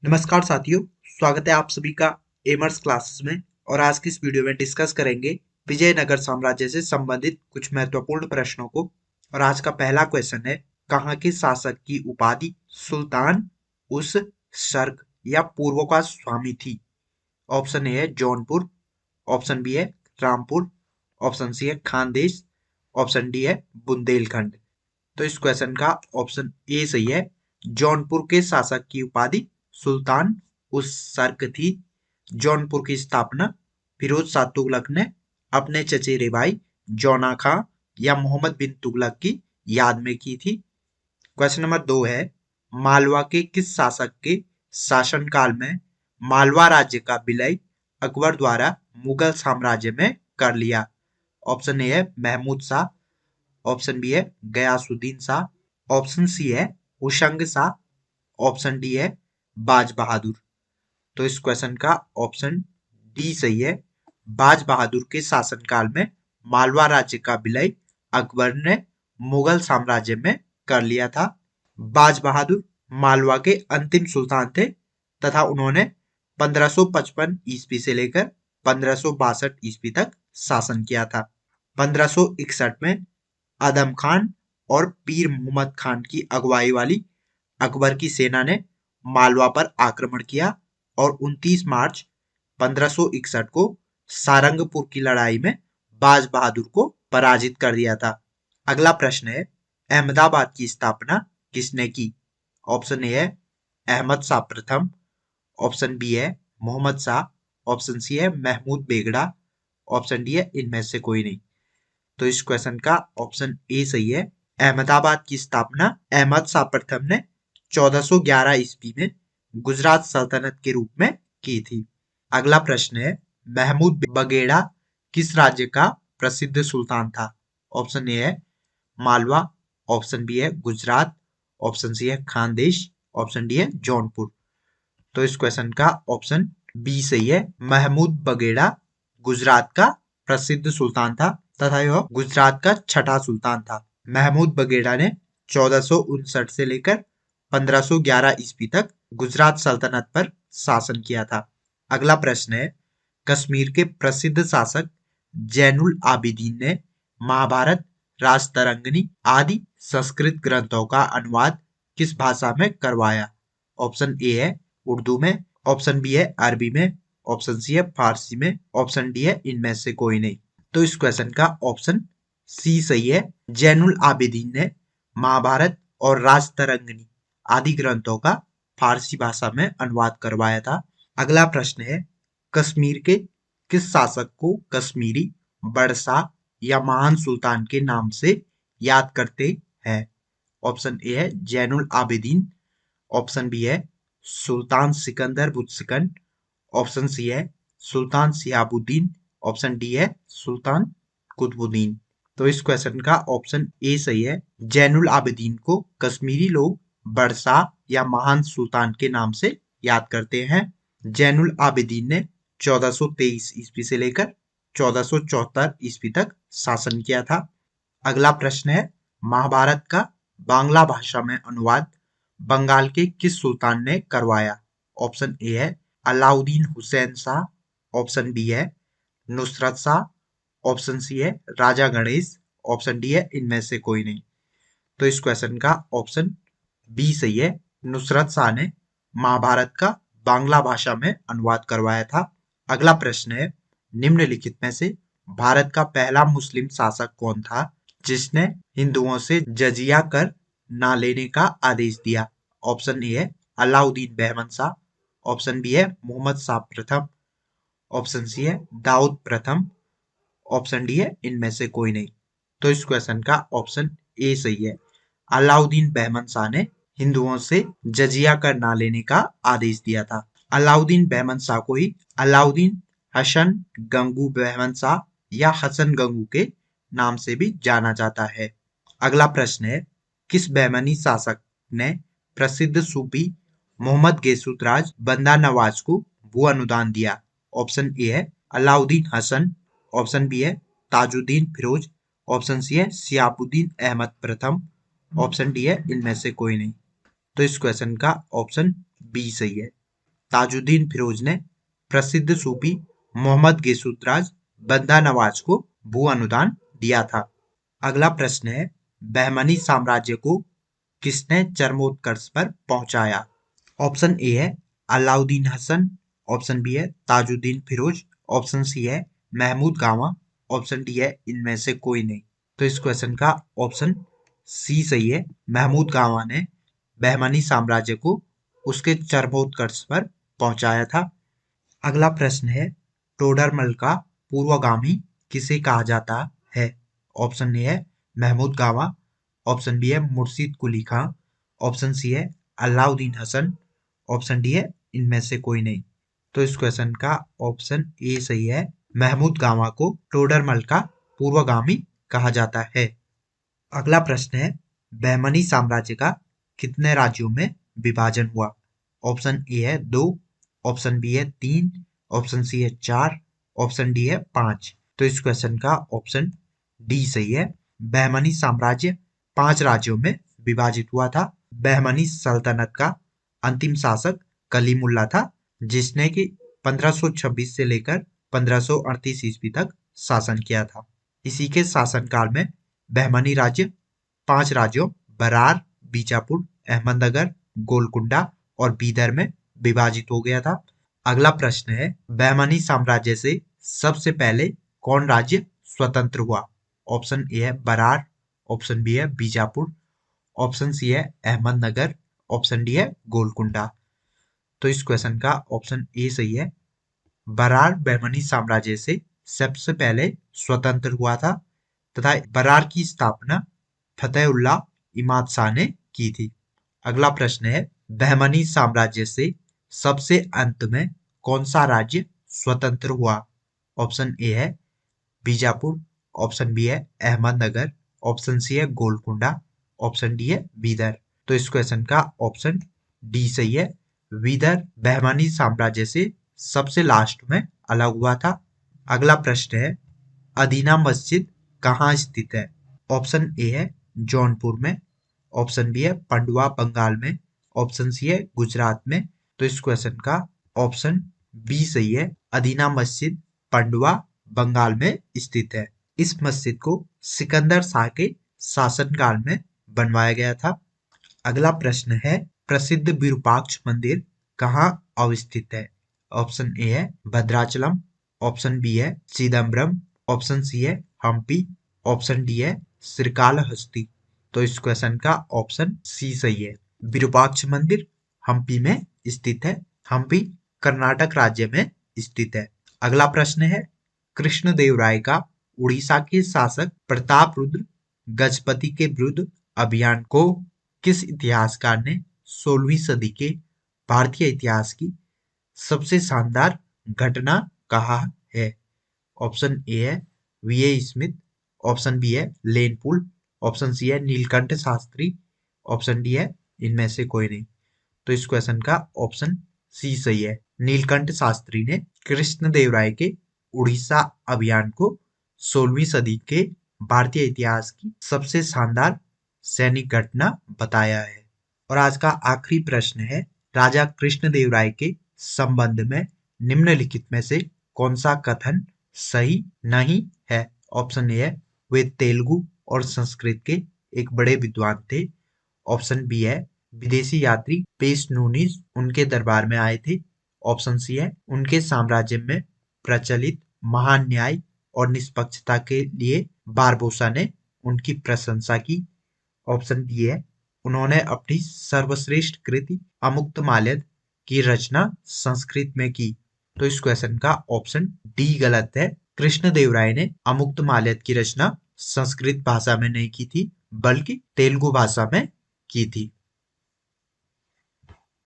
नमस्कार साथियों, स्वागत है आप सभी का एमर्स क्लासेस में। और आज की इस वीडियो में डिस्कस करेंगे विजयनगर साम्राज्य से संबंधित कुछ महत्वपूर्ण प्रश्नों को। और आज का पहला क्वेश्चन है, कहाँ के शासक की उपाधि सुल्तान उस सर्क या पूर्व का स्वामी थी? ऑप्शन ए है जौनपुर, ऑप्शन बी है रामपुर, ऑप्शन सी है खानदेश, ऑप्शन डी है बुंदेलखंड। तो इस क्वेश्चन का ऑप्शन ए सही है। जौनपुर के शासक की उपाधि सुल्तान उस सर्क थी। जौनपुर की स्थापना फिरोज शाह तुगलक ने अपने चचेरे भाई जौना खां या मोहम्मद बिन तुगलक की याद में की थी। क्वेश्चन नंबर 2 है, मालवा के किस शासक के शासनकाल में मालवा राज्य का विलय अकबर द्वारा मुगल साम्राज्य में कर लिया? ऑप्शन ए है महमूद शाह, ऑप्शन बी है गयासुद्दीन शाह, ऑप्शन सी है हुशंग शाह, ऑप्शन डी है बाज बहादुर। तो इस क्वेश्चन का ऑप्शन डी सही है। बाज बहादुर के शासनकाल में मालवा राज्य का विलय अकबर ने मुगल साम्राज्य में कर लिया था। बाज बहादुर मालवा के अंतिम सुल्तान थे तथा उन्होंने 1555 ईस्वी से लेकर 1562 ईस्वी तक शासन किया था। 1561 में आदम खान और पीर मुहम्मद खान की अगुवाई वाली अकबर की सेना ने मालवा पर आक्रमण किया और 29 मार्च 1561 को सारंगपुर की लड़ाई में बाज बहादुर को पराजित कर दिया था। अगला प्रश्न है, अहमदाबाद की स्थापना किसने की? ऑप्शन ए है अहमद शाह प्रथम, ऑप्शन बी है मोहम्मद शाह, ऑप्शन सी है महमूद बेगड़ा, ऑप्शन डी है इनमें से कोई नहीं। तो इस क्वेश्चन का ऑप्शन ए सही है। अहमदाबाद की स्थापना अहमद शाह प्रथम ने 1411 ईस्वी में गुजरात सल्तनत के रूप में की थी। अगला प्रश्न है, महमूद बगेड़ा किस राज्य का प्रसिद्ध सुल्तान था? ऑप्शन ए है मालवा, ऑप्शन बी है गुजरात, ऑप्शन सी है खानदेश, ऑप्शन डी है जौनपुर। तो इस क्वेश्चन का ऑप्शन बी सही है। महमूद बगेड़ा गुजरात का प्रसिद्ध सुल्तान था तथा यह गुजरात का छठा सुल्तान था। महमूद बगेड़ा ने 1459 से लेकर 1511 ईस्वी तक गुजरात सल्तनत पर शासन किया था। अगला प्रश्न है, कश्मीर के प्रसिद्ध शासक जैनुल आबिदीन ने महाभारत, राजतरंगिणी आदि संस्कृत ग्रंथों का अनुवाद किस भाषा में करवाया? ऑप्शन ए है उर्दू में, ऑप्शन बी है अरबी में, ऑप्शन सी है फारसी में, ऑप्शन डी है इनमें से कोई नहीं। तो इस क्वेश्चन का ऑप्शन सी सही है। जैनुल आबिदीन ने महाभारत और राजतरंगिणी आदि ग्रंथों का फारसी भाषा में अनुवाद करवाया था। अगला प्रश्न है, कश्मीर के किस शासक को कश्मीरी बड़शाह या महान सुल्तान के नाम से याद करते हैं? ऑप्शन ए है जैनुल आबिदीन, ऑप्शन बी है सुल्तान सिकंदर बुत्सकन, ऑप्शन सी है सुल्तान सिहाबुद्दीन, ऑप्शन डी है सुल्तान कुतुबुद्दीन। तो इस क्वेश्चन का ऑप्शन ए सही है। जैनुल आबिदीन को कश्मीरी लोग बड़शाह या महान सुल्तान के नाम से याद करते हैं। जैनुल आबिदीन ने 1423 ईस्वी से लेकर 1474 ईस्वी तक शासन किया था। अगला प्रश्न है, महाभारत का बांग्ला भाषा में अनुवाद बंगाल के किस सुल्तान ने करवाया? ऑप्शन ए है अलाउद्दीन हुसैन शाह, ऑप्शन बी है नुसरत शाह, ऑप्शन सी है राजा गणेश, ऑप्शन डी है इनमें से कोई नहीं। तो इस क्वेश्चन का ऑप्शन बी सही है। नुसरत शाह ने महाभारत का बांग्ला भाषा में अनुवाद करवाया था। अगला प्रश्न है, निम्नलिखित में से भारत का पहला मुस्लिम शासक कौन था जिसने हिंदुओं से जजिया कर ना लेने का आदेश दिया? ऑप्शन ए है अलाउद्दीन बेहमन शाह, ऑप्शन बी है मोहम्मद शाह प्रथम, ऑप्शन सी है दाऊद प्रथम, ऑप्शन डी है इनमें से कोई नहीं। तो इस क्वेश्चन का ऑप्शन ए सही है। अलाउद्दीन बेहमन शाह ने हिंदुओं से जजिया कर ना लेने का आदेश दिया था। अलाउद्दीन बेहमन शाह को ही अलाउद्दीन हसन गंगू बेहमन शाह या हसन गंगू के नाम से भी जाना जाता है। अगला प्रश्न है, किस बेमनी शासक ने प्रसिद्ध सूफी मोहम्मद गेसुतराज बंदा नवाज को भू अनुदान दिया? ऑप्शन ए है अलाउद्दीन हसन, ऑप्शन बी है ताजुद्दीन फिरोज, ऑप्शन सी है सियाबुद्दीन अहमद प्रथम, ऑप्शन डी है इनमें से कोई नहीं। तो इस क्वेश्चन का ऑप्शन बी सही है। ताजुद्दीन फिरोज ने प्रसिद्ध सूफी मोहम्मद गेसूद्राज बंदा नवाज को भू अनुदान दिया था? अगला प्रश्न है, बहमनी साम्राज्य को किसने चरमोत्कर्ष पर पहुंचाया? ऑप्शन ए है अलाउद्दीन हसन, ऑप्शन बी है ताजुद्दीन फिरोज, ऑप्शन सी है महमूद गामा, ऑप्शन डी है इनमें से कोई नहीं। तो इस क्वेश्चन का ऑप्शन सी सही है। महमूद गामा ने बहमनी साम्राज्य को उसके चरमोत्कर्ष पर पहुंचाया था। अगला प्रश्न है, टोडरमल का पूर्वगामी किसे कहा जाता है? ऑप्शन ए है महमूद गामा, ऑप्शन बी है मुर्शिद कुली खां, ऑप्शन सी है अलाउद्दीन हसन, ऑप्शन डी है इनमें से कोई नहीं। तो इस क्वेश्चन का ऑप्शन ए सही है। महमूद गामा को टोडरमल का पूर्वगामी कहा जाता है। अगला प्रश्न है, बहमनी साम्राज्य का कितने राज्यों में विभाजन हुआ? ऑप्शन ए है 2, ऑप्शन बी है 3, ऑप्शन सी है 4, ऑप्शन डी है 5। तो इस क्वेश्चन का ऑप्शन डी सही है। बहमनी साम्राज्य 5 राज्यों में विभाजित हुआ था। बहमनी सल्तनत का अंतिम शासक कलीमुल्ला था, जिसने कि 1526 से लेकर 1538 ईस्वी तक शासन किया था। इसी के शासनकाल में बहमनी राज्य 5 राज्यों बरार, बीजापुर, अहमदनगर, गोलकुंडा और बीदर में विभाजित हो गया था। अगला प्रश्न है, बहमनी साम्राज्य से सबसे पहले कौन राज्य स्वतंत्र हुआ? ऑप्शन ए है बरार, ऑप्शन बी है बीजापुर, ऑप्शन सी है अहमदनगर, ऑप्शन डी है गोलकुंडा। तो इस क्वेश्चन का ऑप्शन ए सही है। बरार बहमनी साम्राज्य से सबसे पहले स्वतंत्र हुआ था तथा बरार की स्थापना फतेहुल्लाह इमाद शाह ने की थी। अगला प्रश्न है, बहमनी साम्राज्य से सबसे अंत में कौन सा राज्य स्वतंत्र हुआ? ऑप्शन ए है बीजापुर, ऑप्शन बी है अहमदनगर, ऑप्शन सी है गोलकुंडा, ऑप्शन डी है बीदर। तो इस क्वेश्चन का ऑप्शन डी सही है। बीदर बहमनी साम्राज्य से सबसे लास्ट में अलग हुआ था। अगला प्रश्न है, अदीना मस्जिद कहाँ स्थित है? ऑप्शन ए है जौनपुर में, ऑप्शन बी है पंडवा बंगाल में, ऑप्शन सी है गुजरात में। तो इस क्वेश्चन का ऑप्शन बी सही है। अदीना मस्जिद पंडवा बंगाल में स्थित है। इस मस्जिद को सिकंदर शाह के शासनकाल में बनवाया गया था। अगला प्रश्न है, प्रसिद्ध विरूपाक्ष मंदिर कहाँ अवस्थित है? ऑप्शन ए है भद्राचलम, ऑप्शन बी है चिदम्बरम, ऑप्शन सी है हम्पी, ऑप्शन डी है श्रीकालहस्ती। तो इस क्वेश्चन का ऑप्शन सी सही है। विरूपाक्ष मंदिर हम्पी में स्थित है। हम्पी कर्नाटक राज्य में स्थित है। अगला प्रश्न है, कृष्णदेवराय का उड़ीसा के शासक प्रतापरुद्र गजपति के विरुद्ध अभियान को किस इतिहासकार ने 16वीं सदी के भारतीय इतिहास की सबसे शानदार घटना कहा है? ऑप्शन ए है वीए स्मिथ, ऑप्शन बी है लेनपुल, ऑप्शन सी है नीलकंठ शास्त्री, ऑप्शन डी है इनमें से कोई नहीं। तो इस क्वेश्चन का ऑप्शन सी सही है। नीलकंठ शास्त्री ने कृष्णदेवराय के उड़ीसा अभियान को 16वीं सदी के भारतीय इतिहास की सबसे शानदार सैनिक घटना बताया है। और आज का आखिरी प्रश्न है, राजा कृष्णदेवराय के संबंध में निम्नलिखित में से कौन सा कथन सही नहीं है? ऑप्शन ए है वे तेलुगु और संस्कृत के एक बड़े विद्वान थे, ऑप्शन बी है विदेशी यात्री पेशनूनीज उनके दरबार में आए थे, ऑप्शन सी है उनके साम्राज्य में प्रचलित महान न्याय और निष्पक्षता के लिए बारबोसा ने उनकी प्रशंसा की, ऑप्शन डी है उन्होंने अपनी सर्वश्रेष्ठ कृति अमुक्तमाल्यद की रचना संस्कृत में की। तो इस क्वेश्चन का ऑप्शन डी गलत है। कृष्णदेवराय ने अमुक्तमाल्यद की रचना संस्कृत भाषा में नहीं की थी, बल्कि तेलुगु भाषा में की थी।